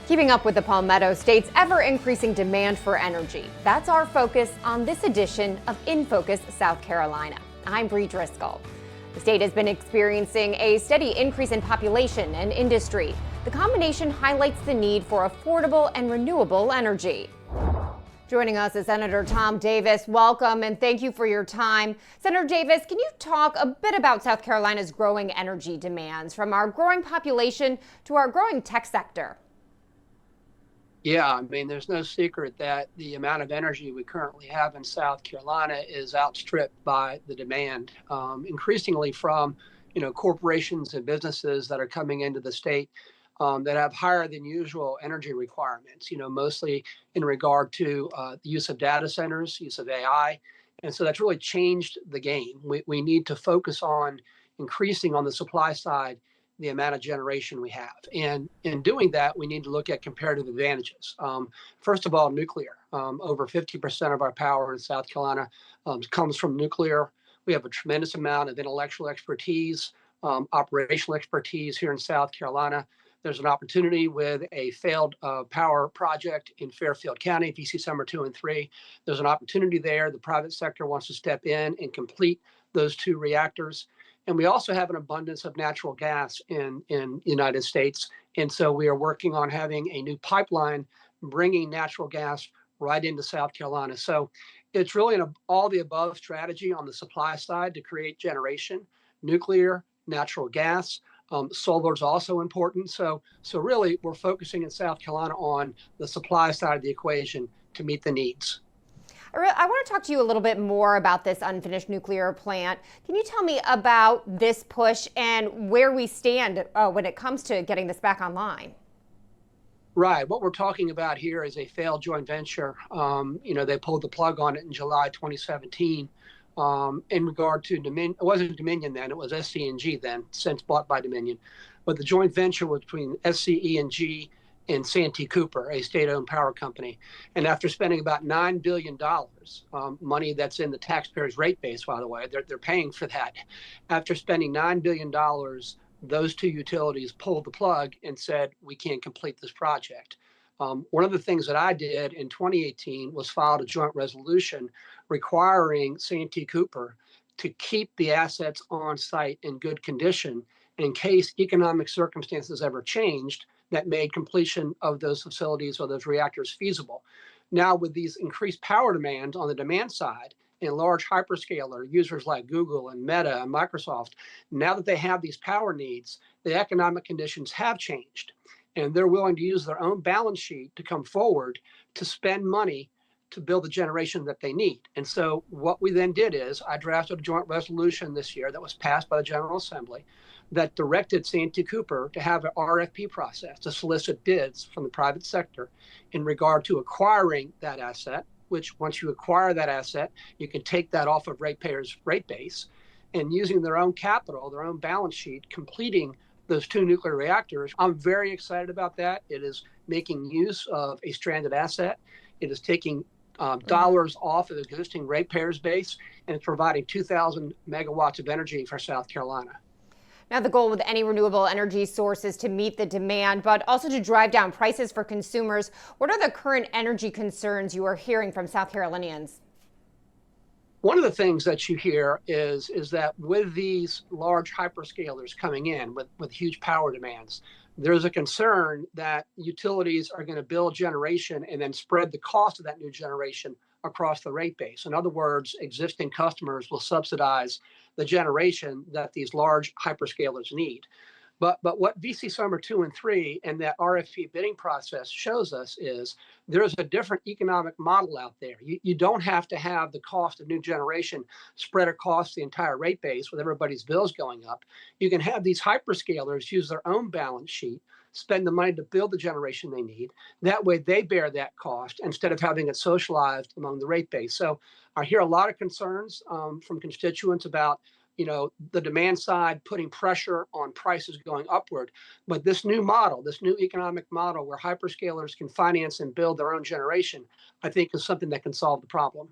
Keeping up with the Palmetto State's ever-increasing demand for energy. That's our focus on this edition of In Focus South Carolina. I'm Bree Driscoll. The state has been experiencing a steady increase in population and industry. The combination highlights the need for affordable and renewable energy. Joining us is Senator Tom Davis. Welcome and thank you for your time. Senator Davis, can you talk a bit about South Carolina's growing energy demands, from our growing population to our growing tech sector? Yeah, I mean, there's no secret that the amount of energy we currently have in South Carolina is outstripped by the demand, increasingly from, corporations and businesses that are coming into the state that have higher than usual energy requirements, mostly in regard to the use of data centers, use of AI. And so that's really changed the game. We need to focus on increasing on the supply side the amount of generation we have. And in doing that, we need to look at comparative advantages. First of all, nuclear. Over 50% of our power in South Carolina comes from nuclear. We have a tremendous amount of intellectual expertise, operational expertise here in South Carolina. There's an opportunity with a failed power project in Fairfield County, VC Summer 2 and 3. There's an opportunity there. The private sector wants to step in and complete those two reactors. And we also have an abundance of natural gas in the United States. And so we are working on having a new pipeline bringing natural gas right into South Carolina. So it's really an all the above strategy on the supply side to create generation, nuclear, natural gas. Solar is also important. So really, we're focusing in South Carolina on the supply side of the equation to meet the needs. I want to talk to you a little bit more about this unfinished nuclear plant. Can you tell me about this push and where we stand when it comes to getting this back online? Right. What we're talking about here is a failed joint venture. They pulled the plug on it in July 2017 in regard to Dominion. It wasn't Dominion then, it was SC&G then, since bought by Dominion. But the joint venture was between SCE&G and Santee Cooper, a state-owned power company. And after spending about $9 billion, money that's in the taxpayers' rate base, by the way, they're paying for that. After spending $9 billion, those two utilities pulled the plug and said, we can't complete this project. One of the things that I did in 2018 was filed a joint resolution requiring Santee Cooper to keep the assets on site in good condition in case economic circumstances ever changed that made completion of those facilities or those reactors feasible. Now, with these increased power demands on the demand side and large hyperscaler users like Google and Meta and Microsoft, now that they have these power needs, the economic conditions have changed. And they're willing to use their own balance sheet to come forward to spend money to build the generation that they need. And so what we then did is I drafted a joint resolution this year that was passed by the General Assembly that directed Santee Cooper to have an RFP process to solicit bids from the private sector in regard to acquiring that asset, which once you acquire that asset, you can take that off of ratepayers' rate base, and using their own capital, their own balance sheet, completing those two nuclear reactors. I'm very excited about that. It is making use of a stranded asset. It is taking dollars off of the existing ratepayers' base, and it's providing 2,000 megawatts of energy for South Carolina. Now, the goal with any renewable energy source is to meet the demand, but also to drive down prices for consumers. What are the current energy concerns you are hearing from South Carolinians? One of the things that you hear is that with these large hyperscalers coming in with huge power demands, there's a concern that utilities are going to build generation and then spread the cost of that new generation across the rate base. In other words, existing customers will subsidize the generation that these large hyperscalers need. But what VC Summer 2 and 3 and that RFP bidding process shows us is there's a different economic model out there. You don't have to have the cost of new generation spread across the entire rate base with everybody's bills going up. You can have these hyperscalers use their own balance sheet, spend the money to build the generation they need. That way they bear that cost instead of having it socialized among the rate base. So I hear a lot of concerns from constituents about the demand side putting pressure on prices going upward. But this new model, this new economic model where hyperscalers can finance and build their own generation, I think is something that can solve the problem.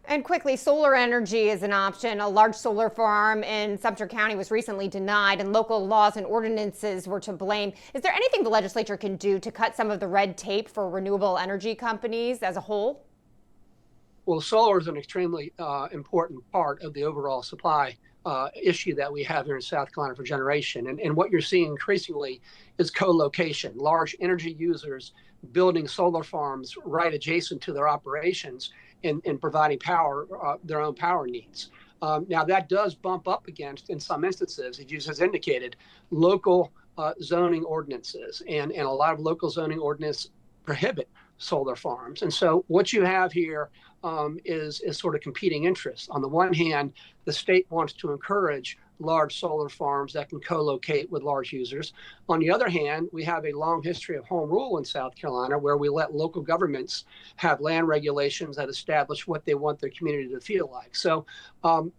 And quickly, solar energy is an option. A large solar farm in Sumter County was recently denied, and local laws and ordinances were to blame. Is there anything the legislature can do to cut some of the red tape for renewable energy companies as a whole? Well, solar is an extremely important part of the overall supply issue that we have here in South Carolina for generation. And what you're seeing increasingly is co-location, large energy users building solar farms right adjacent to their operations and providing power, their own power needs. Now, that does bump up against, in some instances, as you just indicated, local zoning ordinances. And a lot of local zoning ordinances prohibit solar farms. And so what you have here is sort of competing interests. On the one hand, the state wants to encourage large solar farms that can co-locate with large users. On the other hand, we have a long history of home rule in South Carolina where we let local governments have land regulations that establish what they want their community to feel like. So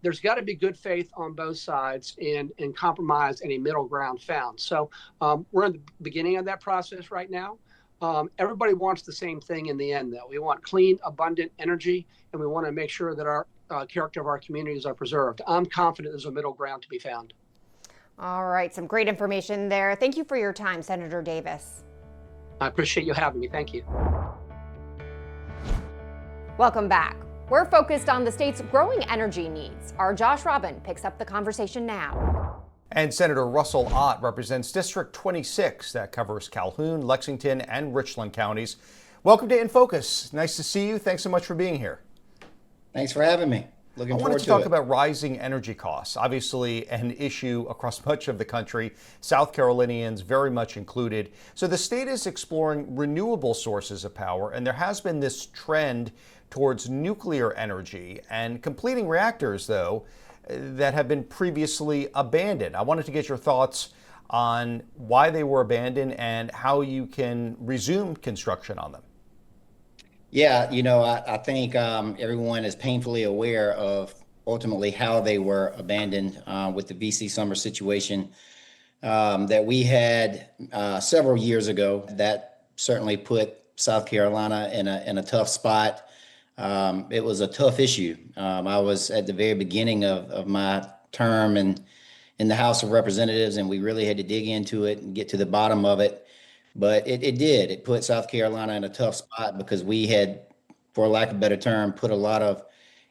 there's got to be good faith on both sides and compromise and a middle ground found. So we're in the beginning of that process right now. Everybody wants the same thing in the end, though. We want clean, abundant energy, and we want to make sure that our character of our communities are preserved. I'm confident there's a middle ground to be found. All right, some great information there. Thank you for your time, Senator Davis. I appreciate you having me. Thank you. Welcome back. We're focused on the state's growing energy needs. Our Josh Robin picks up the conversation now. And Senator Russell Ott represents District 26 that covers Calhoun, Lexington, and Richland counties. Welcome to In Focus. Nice to see you. Thanks so much for being here. Thanks for having me. Looking forward to it. I wanted to talk about rising energy costs, obviously an issue across much of the country, South Carolinians very much included. So the state is exploring renewable sources of power, and there has been this trend towards nuclear energy and completing reactors, though, that have been previously abandoned. I wanted to get your thoughts on why they were abandoned and how you can resume construction on them. Yeah, I think everyone is painfully aware of ultimately how they were abandoned with the VC Summer situation that we had several years ago. That certainly put South Carolina in a tough spot. It was a tough issue. I was at the very beginning of my term in the House of Representatives, and we really had to dig into it and get to the bottom of it. But it did. It put South Carolina in a tough spot because we had, for lack of a better term, put a lot of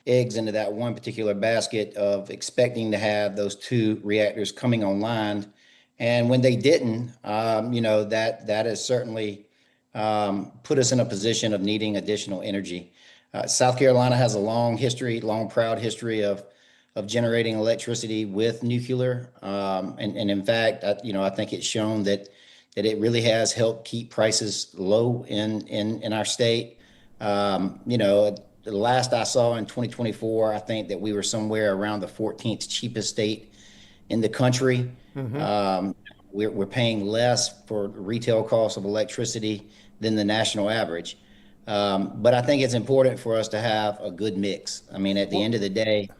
eggs into that one particular basket of expecting to have those 2 reactors coming online. And when they didn't, that has certainly put us in a position of needing additional energy. South Carolina has a long proud history of generating electricity with nuclear. And in fact, I think it's shown that it really has helped keep prices low in our state. The last I saw in 2024, I think that we were somewhere around the 14th cheapest state in the country. Mm-hmm. We're paying less for retail costs of electricity than the national average. But I think it's important for us to have a good mix. I mean, at the end of the day,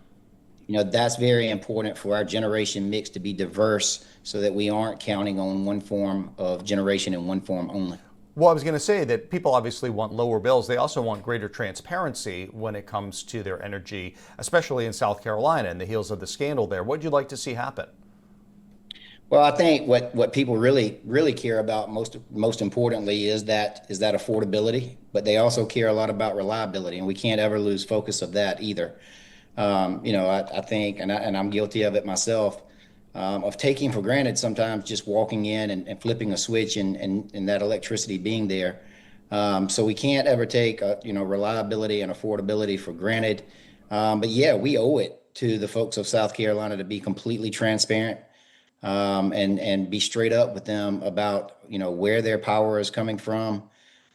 that's very important for our generation mix to be diverse so that we aren't counting on one form of generation and one form only. Well, I was going to say that people obviously want lower bills. They also want greater transparency when it comes to their energy, especially in South Carolina in the heels of the scandal there. What would you like to see happen? Well, I think what people really care about most importantly is that affordability, but they also care a lot about reliability, and we can't ever lose focus of that either. I think, and I'm guilty of it myself, of taking for granted sometimes just walking in and flipping a switch and that electricity being there. So we can't ever take reliability and affordability for granted. But yeah, we owe it to the folks of South Carolina to be completely transparent. And be straight up with them about, where their power is coming from,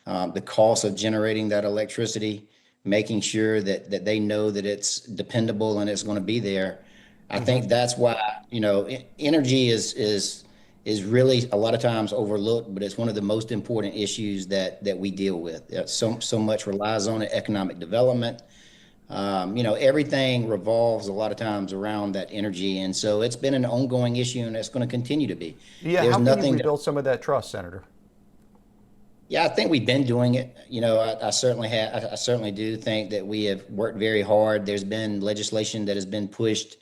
the cost of generating that electricity, making sure that they know that it's dependable and it's going to be there. I think that's why, energy is really a lot of times overlooked, but it's one of the most important issues that we deal with. So much relies on it, economic development. Everything revolves a lot of times around that energy. And so it's been an ongoing issue and it's going to continue to be. Yeah, how can you rebuild some of that trust, Senator? Yeah, I think we've been doing it. I certainly have. I certainly do think that we have worked very hard. There's been legislation that has been pushed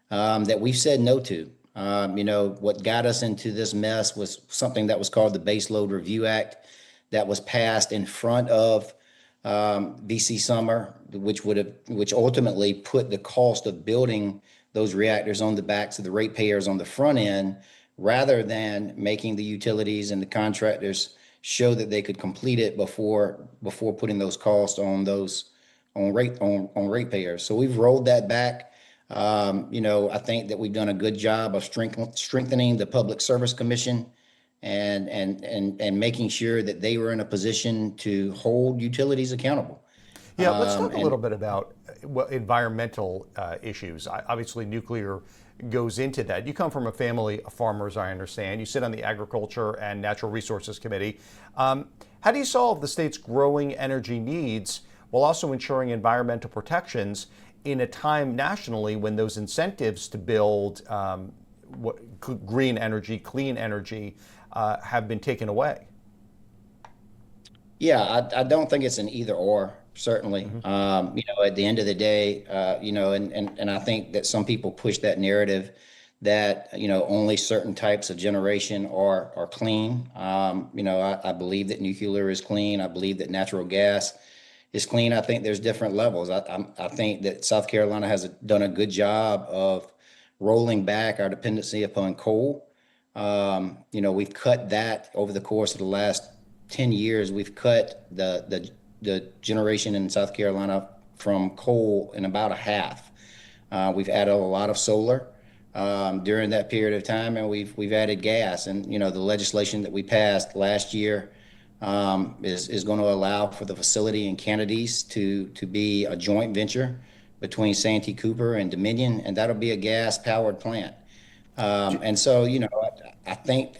that we've said no to. What got us into this mess was something that was called the Base Load Review Act that was passed in front of VC Summer, which ultimately put the cost of building those reactors on the backs of the ratepayers on the front end, rather than making the utilities and the contractors show that they could complete it before putting those costs on ratepayers. So we've rolled that back. I think that we've done a good job of strengthening the Public Service Commission and making sure that they were in a position to hold utilities accountable. Yeah, let's talk a And little bit about environmental issues. Obviously, nuclear goes into that. You come from a family of farmers, I understand. You sit on the Agriculture and Natural Resources Committee. How do you solve the state's growing energy needs while also ensuring environmental protections in a time nationally when those incentives to build green energy, clean energy, have been taken away? Yeah, I don't think it's an either or, certainly. At the end of the day, and I think that some people push that narrative that, only certain types of generation are clean. I believe that nuclear is clean. I believe that natural gas is clean. I think there's different levels. I think that South Carolina has done a good job of rolling back our dependency upon coal. We've cut that over the course of the last 10 years. We've cut the generation in South Carolina from coal in about a half. We've added a lot of solar during that period of time, and we've added gas. And the legislation that we passed last year is going to allow for the facility in Canadas to be a joint venture between Santee Cooper and Dominion, and that'll be a gas-powered plant. And so, I think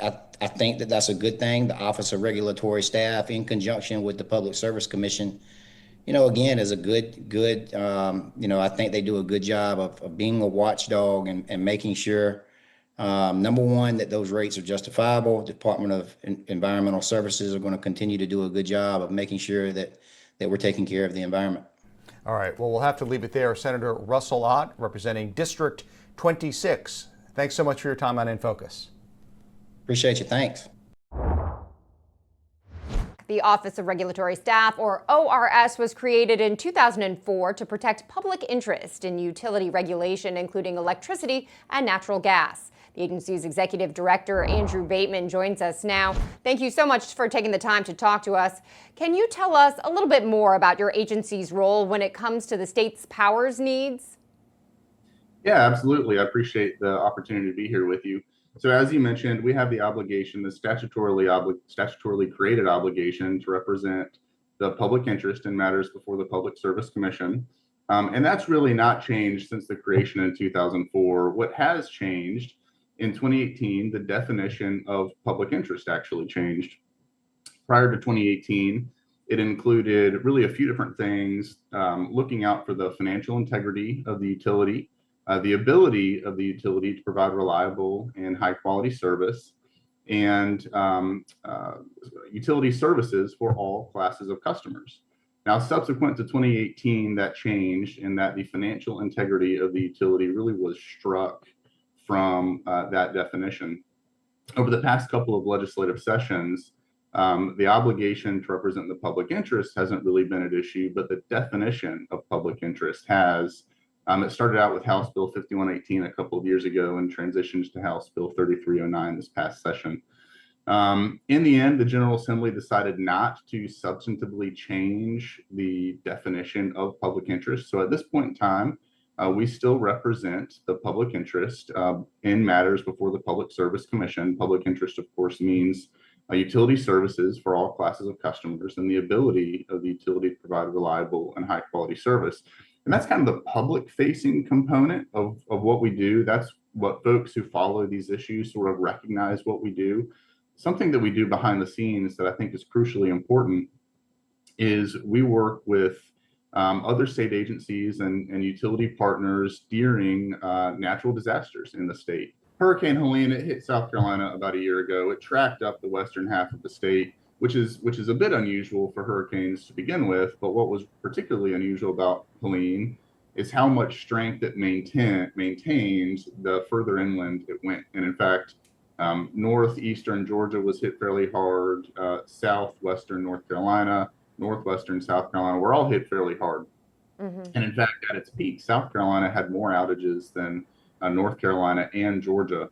that that's a good thing. The Office of Regulatory Staff, in conjunction with the Public Service Commission, again, is a good. I think they do a good job of being a watchdog and making sure, number one, that those rates are justifiable. Department of Environmental Services are going to continue to do a good job of making sure that we're taking care of the environment. All right, well, we'll have to leave it there. Senator Russell Ott, representing District 26. Thanks so much for your time on In Focus. Appreciate you. Thanks. The Office of Regulatory Staff, or ORS, was created in 2004 to protect public interest in utility regulation, including electricity and natural gas. The agency's executive director, Andrew Bateman, joins us now. Thank you so much for taking the time to talk to us. Can you tell us a little bit more about your agency's role when it comes to the state's powers needs? Yeah, absolutely. I appreciate the opportunity to be here with you. So as you mentioned, we have the obligation, the statutorily created obligation to represent the public interest in matters before the Public Service Commission. And that's really not changed since the creation in 2004. What has changed in 2018, the definition of public interest actually changed. Prior to 2018, it included really a few different things, looking out for the financial integrity of the utility, the ability of the utility to provide reliable and high quality service, and utility services for all classes of customers. Now, subsequent to 2018, that changed in that the financial integrity of the utility really was struck from that definition. Over the past couple of legislative sessions, the obligation to represent the public interest hasn't really been at issue, but the definition of public interest has. It started out with House Bill 5118 a couple of years ago and transitions to House Bill 3309 this past session. In the end, the General Assembly decided not to substantively change the definition of public interest. So at this point in time, we still represent the public interest in matters before the Public Service Commission. Public interest, of course, means utility services for all classes of customers and the ability of the utility to provide reliable and high quality service. And that's kind of the public facing component of what we do. That's what folks who follow these issues sort of recognize what we do. Something that we do behind the scenes that I think is crucially important is we work with other state agencies and utility partners during natural disasters in the state. Hurricane Helene, it hit South Carolina about a year ago. It tracked up the western half of the state which is a bit unusual for hurricanes to begin with. But what was particularly unusual about Helene is how much strength it maintained the further inland it went. And in fact, northeastern Georgia was hit fairly hard. Southwestern North Carolina, northwestern South Carolina were all hit fairly hard. And in fact, at its peak, South Carolina had more outages than North Carolina and Georgia.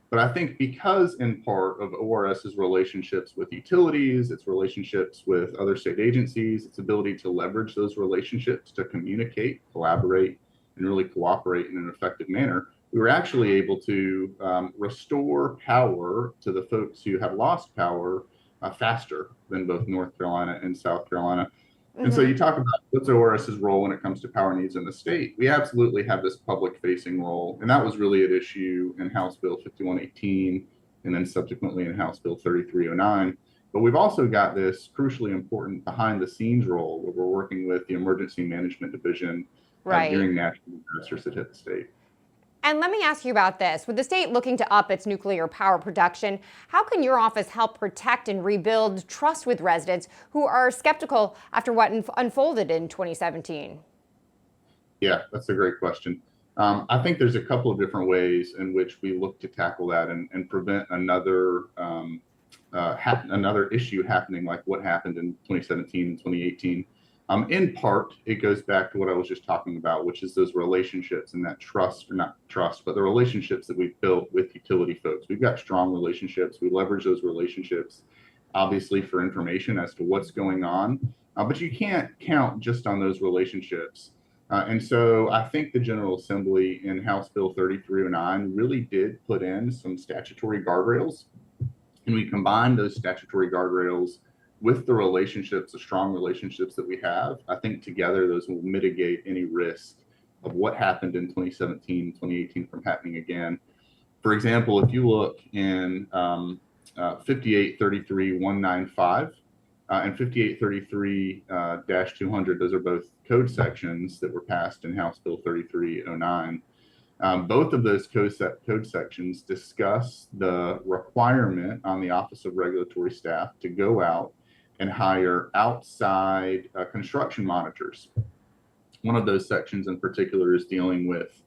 But I think because in part of ORS's relationships with utilities, its relationships with other state agencies, its ability to leverage those relationships to communicate, collaborate, and really cooperate in an effective manner, we were actually able to restore power to the folks who have lost power faster than both North Carolina and South Carolina. And so you talk about what's ORS's role when it comes to power needs in the state. We absolutely have this public-facing role, and that was really at issue in House Bill 5118 and then subsequently in House Bill 3309. But we've also got this crucially important behind-the-scenes role where we're working with the Emergency Management Division during natural disasters that hit the state. And let me ask you about this. With the state looking to up its nuclear power production, how can your office help protect and rebuild trust with residents who are skeptical after what unfolded in 2017? Yeah, that's a great question. I think there's a couple of different ways in which we look to tackle that and prevent another issue happening like what happened in 2017 and 2018. In part, it goes back to what I was just talking about, which is those relationships and that trust, or not trust, but the relationships that we've built with utility folks. We've got strong relationships. We leverage those relationships, obviously, for information as to what's going on. But you can't count just on those relationships. And so I think the General Assembly in House Bill 3309 really did put in some statutory guardrails. And we combined those statutory guardrails with the relationships, the strong relationships that we have. I think together those will mitigate any risk of what happened in 2017, 2018 from happening again. For example, if you look in 5833-195 and 5833-200, those are both code sections that were passed in House Bill 3309. Both of those code sections discuss the requirement on the Office of Regulatory Staff to go out and hire outside construction monitors. One of those sections in particular is dealing with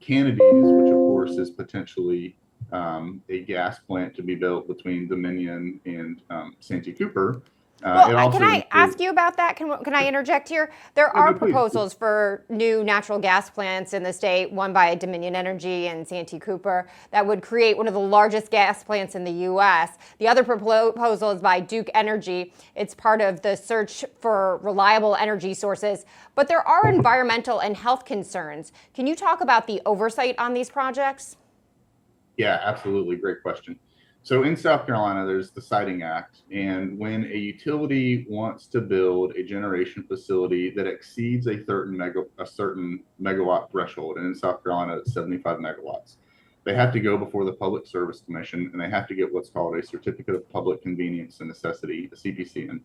Kennedy's, which of course is potentially a gas plant to be built between Dominion and Santee Cooper. Well, can I ask you about that? Can I interject here? There are proposals for new natural gas plants in the state, one by Dominion Energy and Santee Cooper, that would create one of the largest gas plants in the U.S. The other proposal is by Duke Energy. It's part of the search for reliable energy sources. But there are environmental and health concerns. Can you talk about the oversight on these projects? Yeah, absolutely. Great question. So in South Carolina, there's the Siting Act, and when a utility wants to build a generation facility that exceeds a certain megawatt threshold, and in South Carolina, it's 75 megawatts, they have to go before the Public Service Commission, and they have to get what's called a Certificate of Public Convenience and Necessity, a CPCN.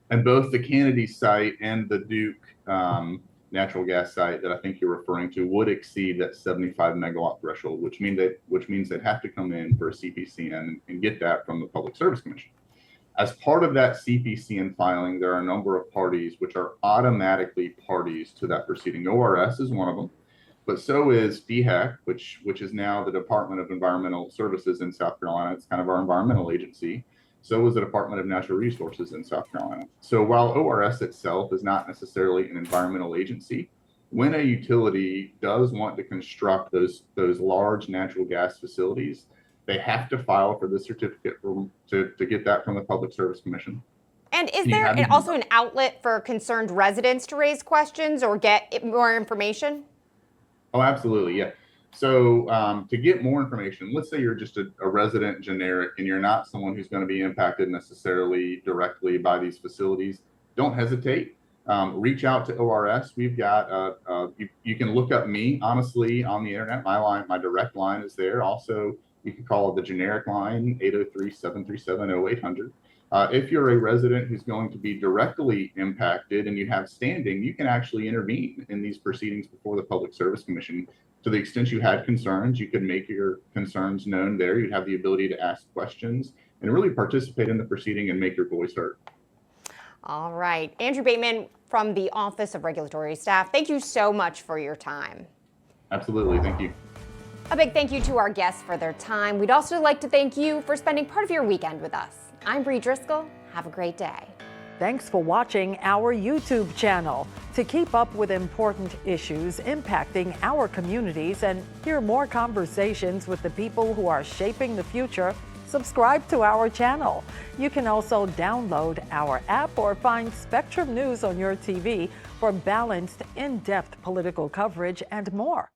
And both the Kennedy site and the Duke natural gas site that I think you're referring to would exceed that 75 megawatt threshold, which means they'd have to come in for a CPCN and get that from the Public Service Commission. As part of that CPCN filing, there are a number of parties which are automatically parties to that proceeding. ORS is one of them, but so is DHEC, which is now the Department of Environmental Services in South Carolina. It's kind of our environmental agency. So is the Department of Natural Resources in South Carolina. So while ORS itself is not necessarily an environmental agency, when a utility does want to construct those large natural gas facilities, they have to file for the certificate to get that from the Public Service Commission. And is there also an outlet for concerned residents to raise questions or get more information? Oh, absolutely, yeah. So to get more information, let's say you're just a resident generic and you're not someone who's going to be impacted necessarily directly by these facilities, don't hesitate. Reach out to ORS. We've got, you can look up me, honestly, on the internet. My direct line is there. Also, you can call the generic line, 803-737-0800. If you're a resident who's going to be directly impacted and you have standing, you can actually intervene in these proceedings before the Public Service Commission. To the extent you had concerns, you could make your concerns known there. You'd have the ability to ask questions, and really participate in the proceeding and make your voice heard. All right. Andrew Bateman from the Office of Regulatory Staff, thank you so much for your time. Absolutely. Thank you. A big thank you to our guests for their time. We'd also like to thank you for spending part of your weekend with us. I'm Bree Driscoll. Have a great day. Thanks for watching our YouTube channel. To keep up with important issues impacting our communities and hear more conversations with the people who are shaping the future, subscribe to our channel. You can also download our app or find Spectrum News on your TV for balanced, in-depth political coverage and more.